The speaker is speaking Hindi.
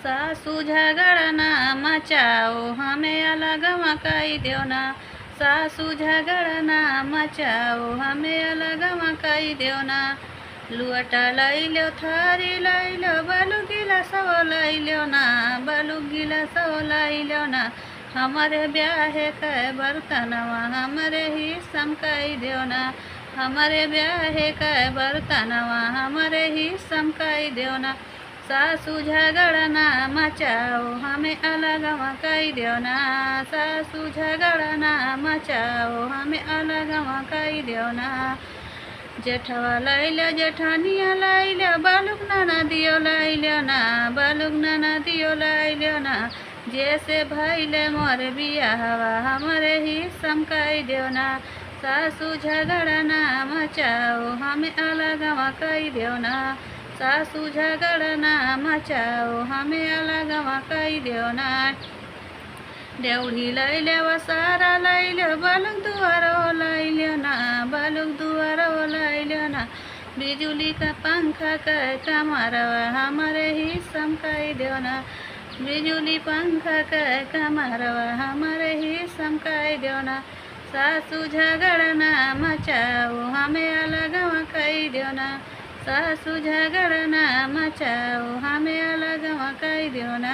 सासू झगड़ा ना मचाओ हमें अलग मकाई दो ना। सासू झगड़ा ना मचाओ हमें अलग मकाई दो ना। लुअटा लाई लो थारी लाई लो बालू गिला सब लाई लो ना। बालू गिला सब लाई लो ना। हमारे ब्याह के बर्तनवा हमारे ही समकाई दो ना। हमारे ब्याह के बर्तनवा हमारे ही समकाई दो ना। सासू झगड़ा ना मचाओ हमें अलग मकाई दो ना। सासू झगड़ा ना मचाओ हमें अलग मकाई दो ना। जेठवा लाई लो जेठानिया लाई लो बालुक नाना दियो लाई लो ना। बालुक नाना दियो लाई लो ना। जैसे भैले मोर बियाहवा हमारे ही समकाई दो ना। सासू झगड़ा ना मचाओ हमें अलग मकाई दो ना। सासू झगड़ा ना मचाओ हमें अलग मकाई दो ना। डेउढ़ी लाई ले सारा लाई लो बालुक दुआरो लाई लो ना। बालुक दुआरो लाई लो ना। बिजुली का पंखा का कमरवा हमारे ही समकाई दो ना। बिजुली पंखा का कमरवा हमारे ही समकाई दो ना। सासू झगड़ा ना मचाओ हमें अलग मकाई दो ना। सासू झगड़ा ना मचाओ हमें अलग मकाई दो ना।